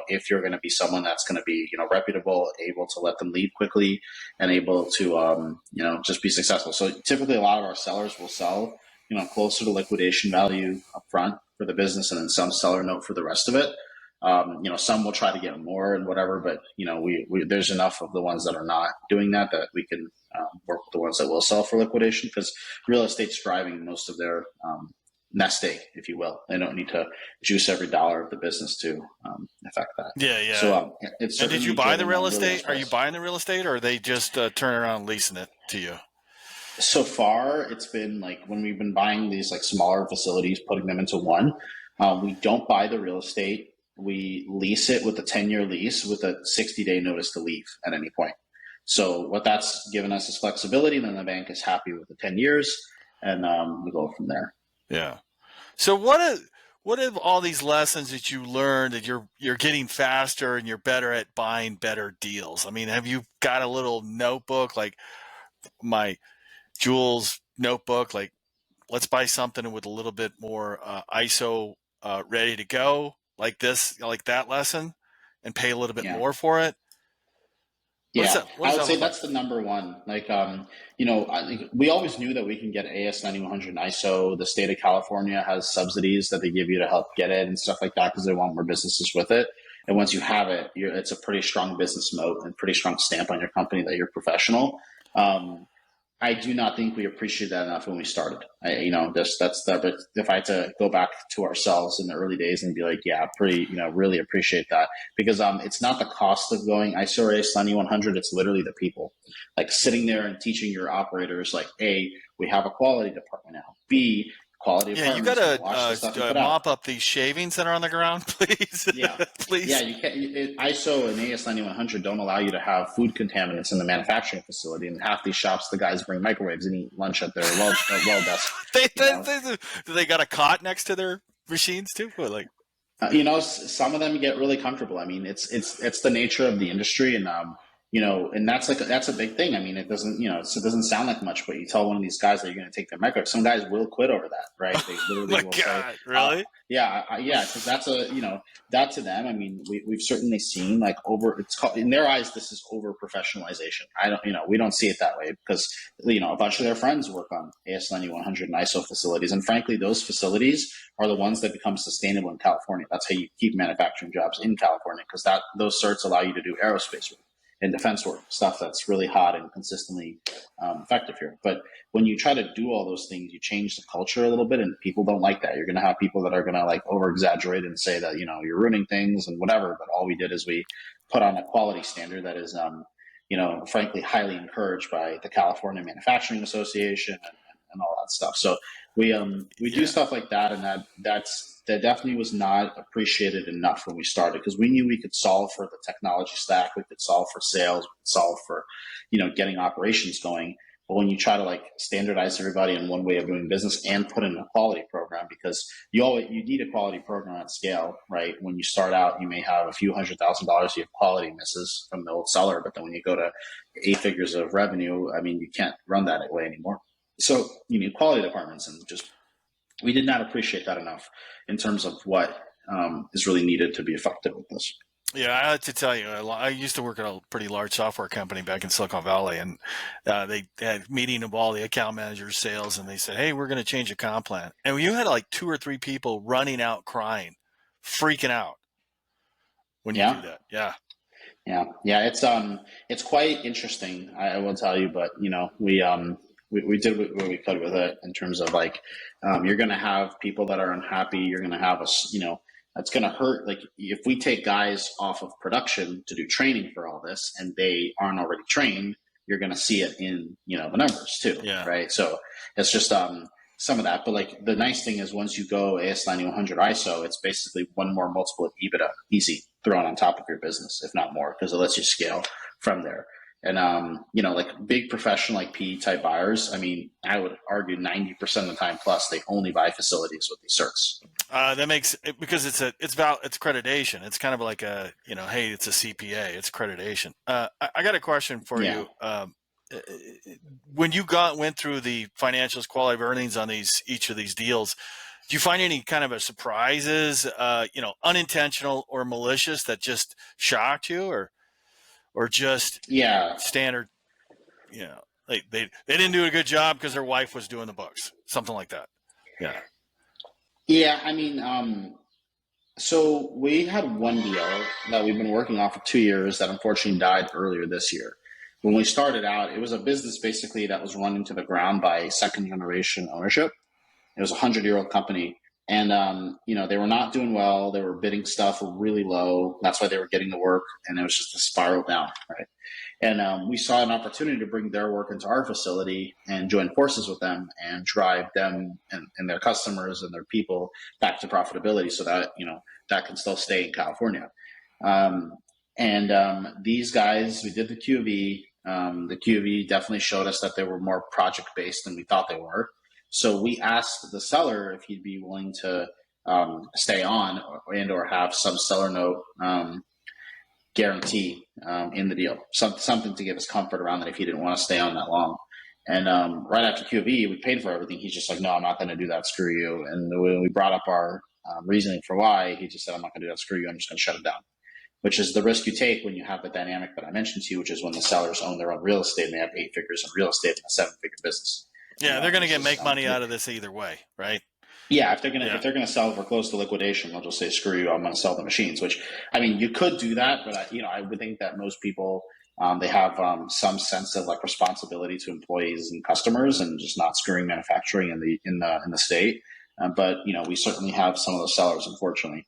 If you're going to be someone that's going to be, reputable, able to let them leave quickly and able to, just be successful. So typically a lot of our sellers will sell, closer to liquidation value up front for the business and then some seller note for the rest of it. Some will try to get more and whatever, but there's enough of the ones that are not doing that we can work with the ones that will sell for liquidation, because real estate's driving most of their nest egg, if you will. They don't need to juice every dollar of the business to affect that. Yeah. So and did you buy the real estate? Really, are you buying the real estate, or are they just turning around and leasing it to you? So far, it's been like when we've been buying these like smaller facilities, putting them into one. We don't buy the real estate. We lease it with a 10-year lease with a 60-day notice to leave at any point. So what that's given us is flexibility. Then the bank is happy with the 10 years, and we go from there. Yeah. So what have all these lessons that you learned that you're getting faster and you're better at buying better deals? I mean, have you got a little notebook like my Jules notebook? Like, let's buy something with a little bit more ISO ready to go, like this, like that lesson, and pay a little bit more for it. I would say that's the number one. Like, we always knew that we can get AS 9100 ISO. The state of California has subsidies that they give you to help get it and stuff like that because they want more businesses with it. And once you have it, it's a pretty strong business moat and pretty strong stamp on your company that you're professional. I do not think we appreciated that enough when we started. But if I had to go back to ourselves in the early days and be like, really appreciate that, because it's not the cost of going ISO or AS 9100. It's literally the people, like sitting there and teaching your operators, like, A, we have a quality department now. B, quality. Yeah, you got to mop up these shavings that are on the ground, please. Yeah, please. Yeah, you can't. ISO and AS 9100 don't allow you to have food contaminants in the manufacturing facility. And half these shops, the guys bring microwaves and eat lunch at their well desk. Do they got a cot next to their machines too? Or like, some of them get really comfortable. I mean, it's the nature of the industry, and and that's a big thing. I mean, it doesn't, it doesn't sound like much, but you tell one of these guys that you're going to take their micro, some guys will quit over that, right? They Oh literally my will say, God, really? yeah, because that's that to them. I mean, we've certainly seen like it's called in their eyes, this is over professionalization. I don't, we don't see it that way because, a bunch of their friends work on AS9100 and ISO facilities. And frankly, those facilities are the ones that become sustainable in California. That's how you keep manufacturing jobs in California, because those certs allow you to do aerospace work and defense work, stuff that's really hot and consistently effective here. But when you try to do all those things, you change the culture a little bit, and people don't like that. You're going to have people that are going to like over exaggerate and say that, you're ruining things and whatever. But all we did is we put on a quality standard that is, frankly, highly encouraged by the California Manufacturing Association and all that stuff. So we do stuff like that, and that definitely was not appreciated enough when we started, because we knew we could solve for the technology stack, we could solve for sales, we could solve for getting operations going. But when you try to like standardize everybody in one way of doing business and put in a quality program, because you need a quality program at scale, right? When you start out, you may have a few $100,000 of quality misses from the old seller, but then when you go to 8 figures of revenue, I mean, you can't run that way anymore. So you need quality departments, and just we did not appreciate that enough in terms of what is really needed to be effective with this. Yeah, I have to tell you, I used to work at a pretty large software company back in Silicon Valley, and they had a meeting of all the account managers, sales, and they said, "Hey, we're going to change the comp plan." And you had like 2 or 3 people running out, crying, freaking out when you do Yeah. that. Yeah. Yeah. It's quite interesting, I will tell you, but we did what we could with it in terms of like, you're going to have people that are unhappy. You're going to have us, that's going to hurt. Like if we take guys off of production to do training for all this and they aren't already trained, you're going to see it in, the numbers too. Yeah. Right. So it's just, some of that, but like the nice thing is once you go AS9100 ISO, it's basically one more multiple of EBITDA easy thrown on top of your business, if not more, because it lets you scale from there. And like big professional like PE type buyers, I mean, I would argue 90% of the time plus they only buy facilities with these certs. That makes it, because it's accreditation. It's kind of like hey, it's a CPA, it's accreditation. I got a question for you. When you went through the financials, quality of earnings on each of these deals, do you find any kind of surprises, unintentional or malicious, that just shocked you, or just standard, they didn't do a good job because their wife was doing the books, something like that? Yeah, I mean, so we had one deal that we've been working on for 2 years that unfortunately died earlier this year. When we started out, it was a business basically that was run into the ground by second generation ownership. It was a 100-year-old company, and they were not doing well. They were bidding stuff really low. That's why they were getting the work, and it was just a spiral down, right? And we saw an opportunity to bring their work into our facility and join forces with them and drive them and their customers and their people back to profitability, so that that can still stay in California. These guys, we did the QV. The QV definitely showed us that they were more project based than we thought they were. So we asked the seller if he'd be willing to stay on or have some seller note guarantee in the deal, something to give us comfort around that if he didn't want to stay on that long. And right after QV, we paid for everything. He's just like, no, I'm not going to do that. Screw you. And when we brought up our reasoning for why, he just said, I'm not going to do that. Screw you. I'm just going to shut it down, which is the risk you take when you have the dynamic that I mentioned to you, which is when the sellers own their own real estate and they have 8 figures in real estate and a 7-figure business. Yeah, they're going to make money out of this either way, right? Yeah, if they're gonna sell for close to liquidation, they'll just say, "Screw you, I'm going to sell the machines." Which, I mean, you could do that, but I would think that most people they have some sense of like responsibility to employees and customers, and just not screwing manufacturing in the state. But we certainly have some of those sellers, unfortunately.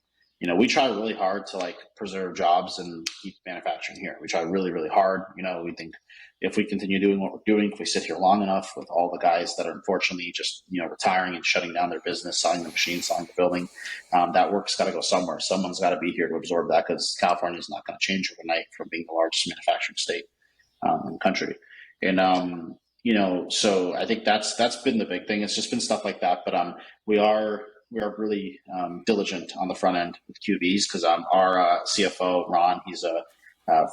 We try really hard to like preserve jobs and keep manufacturing here. We try really, really hard. We think if we continue doing what we're doing, if we sit here long enough with all the guys that are unfortunately just, retiring and shutting down their business, selling the machines, selling the building, that work's got to go somewhere. Someone's got to be here to absorb that, because California is not going to change overnight from being the largest manufacturing state in the country. And, so I think that's been the big thing. It's just been stuff like that. But we are really diligent on the front end with QVs, because our CFO, Ron, he's a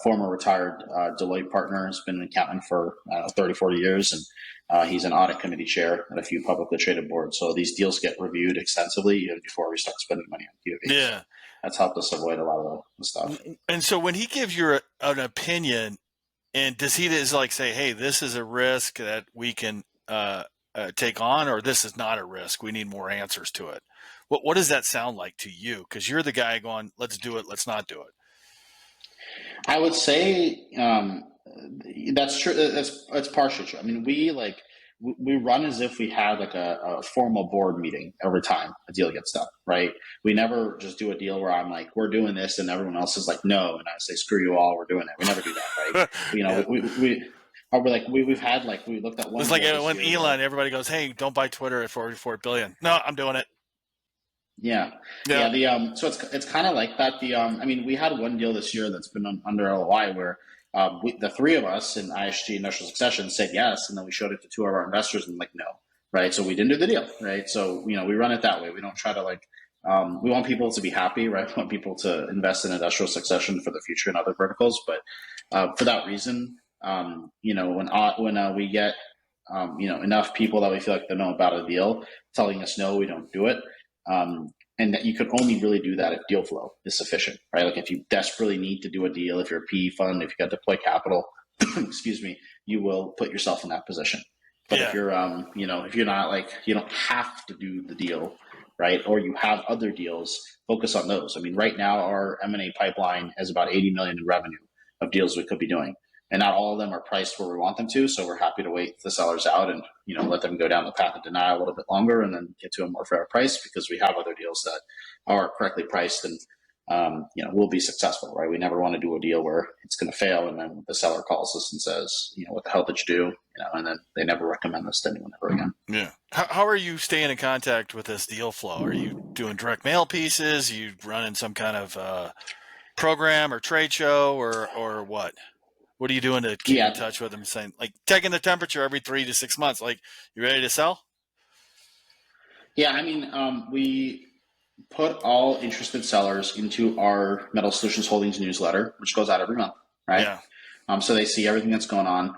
former retired Deloitte partner, has been an accountant for 30, 40 years, and he's an audit committee chair at a few publicly traded boards. So these deals get reviewed extensively even before we start spending money on QAVs. Yeah. So that's helped us avoid a lot of the stuff. And so when he gives you an opinion, and does he just like say, hey, this is a risk that we can take on, or this is not a risk, we need more answers to it? What does that sound like to you? Because you're the guy going, let's do it, let's not do it. I would say that's true. That's partially true. I mean, we run as if we had like a formal board meeting every time a deal gets done, right? We never just do a deal where I'm like, we're doing this, and everyone else is like, no, and I say, screw you all, we're doing it. We never do that, right? We've had like, we looked at one. It's like when Elon, everybody goes, hey, don't buy Twitter at 44 billion. No, I'm doing it. Yeah. So it's kind of like that. I mean, we had one deal this year that's been under LOI where the three of us in ISG Industrial Succession said yes, and then we showed it to two of our investors and like no, right? So we didn't do the deal, right? So we run it that way. We don't try to like. We want people to be happy, right? We want people to invest in industrial succession for the future and other verticals, but for that reason, when we get enough people that we feel like they know about a deal telling us no, we don't do it. And that you could only really do that if deal flow is sufficient, right? Like if you desperately need to do a deal, if you're a PE fund, if you got to deploy capital, excuse me, you will put yourself in that position. But if you're, if you're not like, you don't have to do the deal, right? Or you have other deals, focus on those. I mean, right now our M&A pipeline has about 80 million in revenue of deals we could be doing. And not all of them are priced where we want them to. So we're happy to wait the sellers out and, let them go down the path of denial a little bit longer and then get to a more fair price because we have other deals that are correctly priced and, we'll be successful, right? We never want to do a deal where it's going to fail. And then the seller calls us and says, what the hell did you do? And then they never recommend us to anyone ever again. Yeah. How are you staying in contact with this deal flow? Are you doing direct mail pieces? Are you running some kind of program or trade show or what? What are you doing to keep in touch with them? Saying like taking the temperature every 3 to 6 months. Like, you ready to sell? Yeah, I mean, we put all interested sellers into our Metal Solutions Holdings newsletter, which goes out every month, right? Yeah. So they see everything that's going on.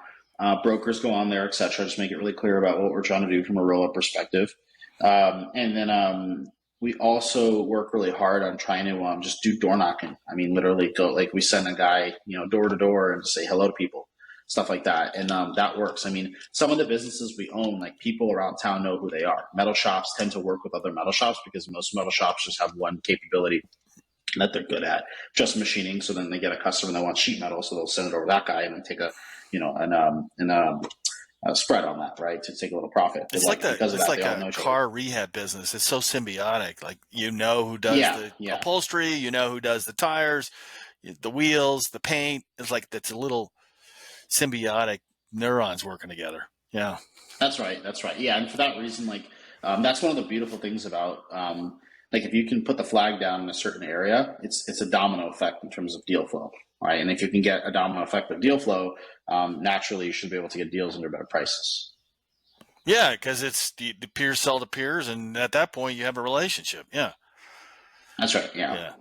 Brokers go on there, et cetera, just make it really clear about what we're trying to do from a roll-up perspective. And then we also work really hard on trying to just do door knocking. I mean, literally go, like we send a guy, door to door and say hello to people, stuff like that. And that works. I mean, some of the businesses we own, like people around town know who they are. Metal shops tend to work with other metal shops because most metal shops just have one capability that they're good at, just machining. So then they get a customer that wants sheet metal. So they'll send it over to that guy and then take a spread on that, right, to take a little profit. It's like a car rehab business. It's so symbiotic. Like who does the upholstery, who does the tires, the wheels, the paint. It's like that's a little symbiotic neurons working together. Yeah, that's right. Yeah, and for that reason, like that's one of the beautiful things about like if you can put the flag down in a certain area, it's a domino effect in terms of deal flow. Right, and if you can get a domino effect of deal flow, naturally you should be able to get deals under better prices. Yeah, because it's the peers sell to peers, and at that point you have a relationship. Yeah, that's right. Yeah.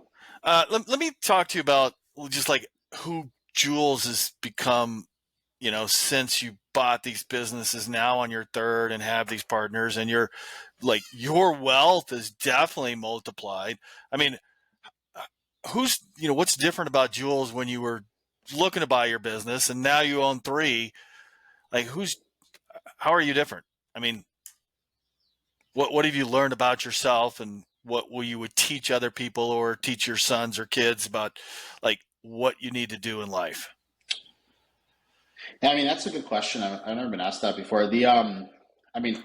Let me talk to you about just like who Jules has become. Since you bought these businesses now on your third and have these partners, and your wealth is definitely multiplied. I mean, what's different about Jules when you were looking to buy your business and now you own three? Like how are you different? I mean, what have you learned about yourself, and what will you would teach other people or teach your sons or kids about like what you need to do in life? Yeah, I mean, that's a good question. I've never been asked that before. I think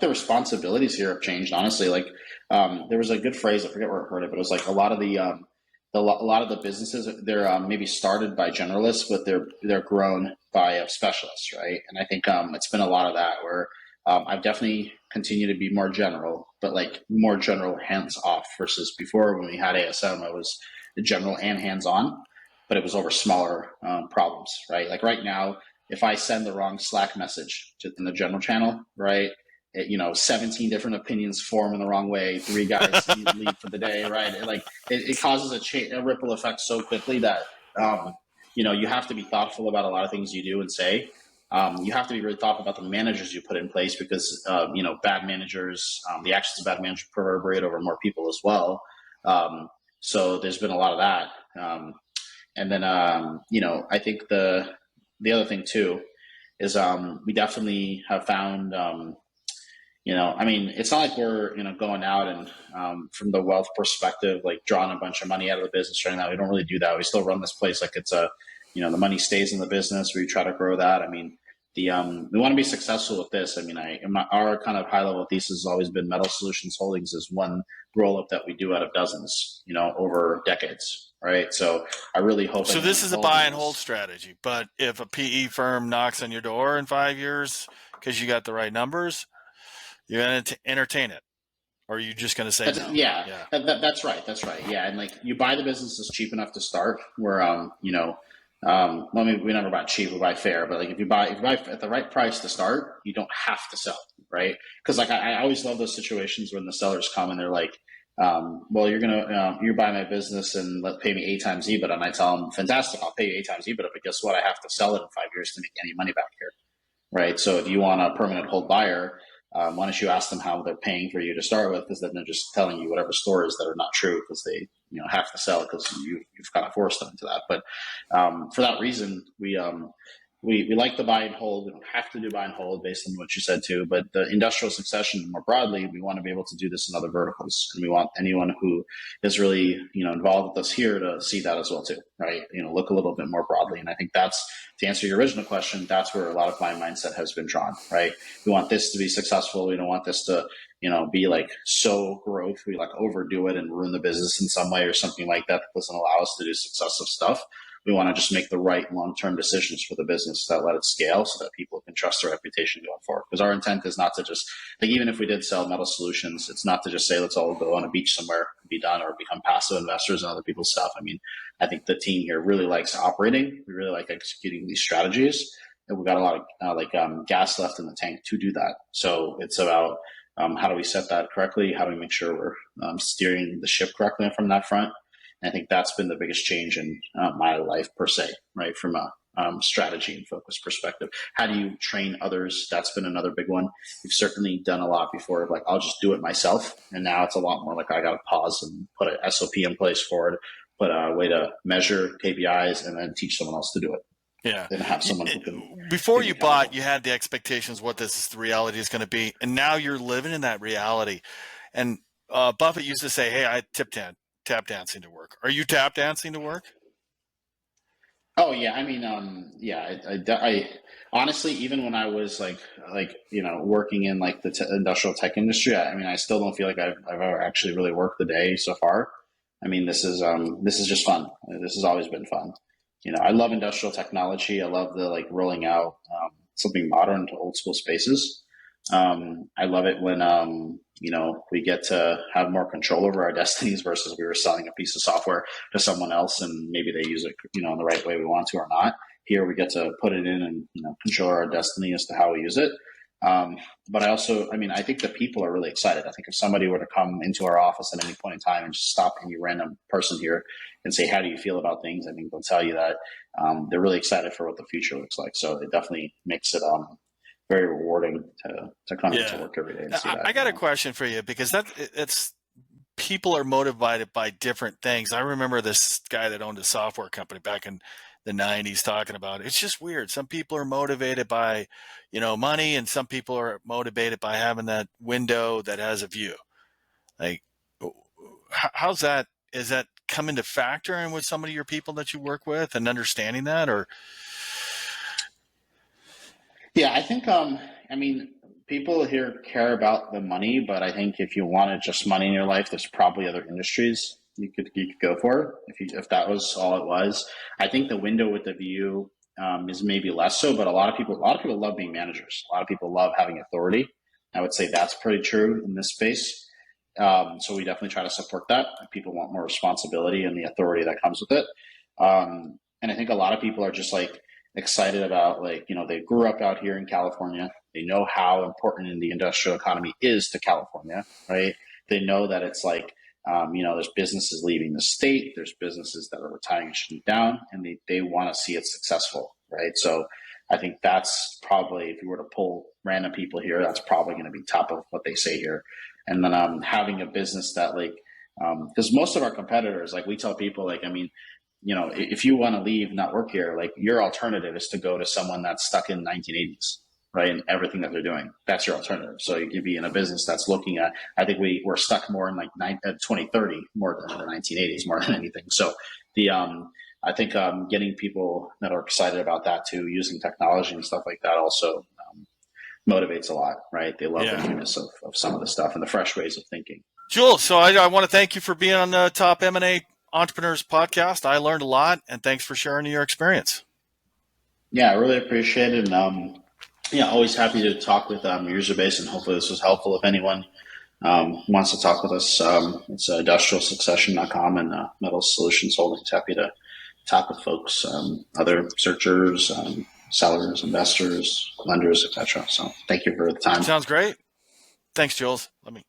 the responsibilities here have changed, honestly. Like, there was a good phrase, I forget where I heard it, but it was like a lot of the businesses, they're maybe started by generalists, but they're grown by specialists, right? And I think it's been a lot of that where I've definitely continued to be more general, but like more general hands off versus before when we had ASM, I was general and hands on, but it was over smaller problems, right? Like right now, if I send the wrong Slack message in the general channel, right? 17 different opinions form in the wrong way. 3 guys leave for the day, right? It causes a ripple effect so quickly that you have to be thoughtful about a lot of things you do and say. You have to be really thoughtful about the managers you put in place because, bad managers, the actions of bad managers reverberate over more people as well. So there's been a lot of that. And then, I think the other thing too is we definitely have found, it's not like we're, going out and from the wealth perspective, like drawing a bunch of money out of the business right now. We don't really do that. We still run this place like it's the money stays in the business. We try to grow that. I mean, we want to be successsul with this. I mean, our kind of high level thesis has always been Metal Solutions Holdings is one roll up that we do out of dozens, over decades. Right. So I really hope. So this is a buy and hold strategy. But if a PE firm knocks on your door in 5 years because you got the right numbers, you're going to entertain it, or are you just going to say no? Yeah. That's right. Yeah, and like you buy the businesses cheap enough to start. Where we never buy cheap, we buy fair. But like if you buy at the right price to start, you don't have to sell, right? Because like I always love those situations when the sellers come and they're like, well, you're buying my business and pay me 8 times EBITDA, and I tell them, fantastic, I'll pay you 8 times EBITDA, but guess what? I have to sell it in 5 years to make any money back here, right? So if you want a permanent hold buyer, why don't you ask them how they're paying for you to start with? Because then they're just telling you whatever stories that are not true because they have to sell because you've kind of forced them into that. But for that reason, we like the buy and hold. We don't have to do buy and hold based on what you said too. But the industrial succession more broadly, we want to be able to do this in other verticals, and we want anyone who is really involved with us here to see that as well too, right? Look a little bit more broadly. And I think that's, to answer your original question, that's where a lot of my mindset has been drawn, right? We want this to be successful. We don't want this to be like so growth. We like overdo it and ruin the business in some way or something like that doesn't allow us to do successive stuff. We want to just make the right long-term decisions for the business that let it scale so that people can trust their reputation going forward. Because our intent is not to just, like, even if we did sell Metal Solutions, it's not to just say, let's all go on a beach somewhere and be done or become passive investors in other people's stuff. I mean, I think the team here really likes operating. We really like executing these strategies. And we've got a lot of gas left in the tank to do that. So it's about how do we set that correctly? How do we make sure we're steering the ship correctly from that front? I think that's been the biggest change in my life per se, right? From a strategy and focus perspective. How do you train others? That's been another big one. We've certainly done a lot before of like, I'll just do it myself. And now it's a lot more like I got to pause and put an SOP in place for it, put a way to measure KPIs and then teach someone else to do it. Yeah. Then have someone who can. Before you bought, you had the expectations what the reality is going to be. And now you're living in that reality. And Buffett used to say, hey, I tap dancing to work. Are you tap dancing to work? Oh yeah, I mean, I honestly, even when I was working in like the industrial tech industry, I still don't feel like I've ever actually really worked the day so far. I mean, this is just fun. This has always been fun. I love industrial technology. I love the rolling out something modern to old school spaces. I love it when we get to have more control over our destinies versus we were selling a piece of software to someone else and maybe they use it in the right way we want to or not. Here we get to put it in and control our destiny as to how we use it. But I think the people are really excited. I think if somebody were to come into our office at any point in time and just stop any random person here and say, how do you feel about things? I think they'll tell you that they're really excited for what the future looks like. So it definitely makes it very rewarding to come into work every day and see that. I got a question for you because it's people are motivated by different things. I remember this guy that owned a software company back in the 90s talking about it. It's just weird. Some people are motivated by, money, and some people are motivated by having that window that has a view. Like, how's that? Is that come into factor in with some of your people that you work with and understanding that, or? Yeah, I think, people here care about the money, but I think if you wanted just money in your life, there's probably other industries you could go for if that was all it was. I think the window with the view is maybe less so, but a lot of people love being managers. A lot of people love having authority. I would say that's pretty true in this space. So we definitely try to support that. People want more responsibility and the authority that comes with it. And I think a lot of people are just excited about they grew up out here in California. They know how important in the industrial economy is to California, right? They know that it's There's businesses leaving the state, there's businesses that are retiring and shutting down, and they want to see it successful, right? So I think that's probably, if you were to pull random people here, that's probably going to be top of what they say here. And then having a business that because most of our competitors, like we tell people, if you want to leave, not work here, like your alternative is to go to someone that's stuck in 1980s, right? And everything that they're doing, that's your alternative. So you could be in a business that's looking at, I think we're stuck more in 2030 more than the 1980s, more than anything. So I think getting people that are excited about that too, using technology and stuff like that also motivates a lot, right? They love the newness of some of the stuff and the fresh ways of thinking. Jules, so I want to thank you for being on the Top M&A Entrepreneurs podcast. I learned a lot, and thanks for sharing your experience. Yeah, I really appreciate it. And always happy to talk with your user base, and hopefully this was helpful. If anyone wants to talk with us, it's industrialsuccession.com and Metal Solutions Holdings. Happy to talk with folks, other searchers, sellers, investors, lenders, etc. So thank you for the time. Sounds great. Thanks, Jules. Let me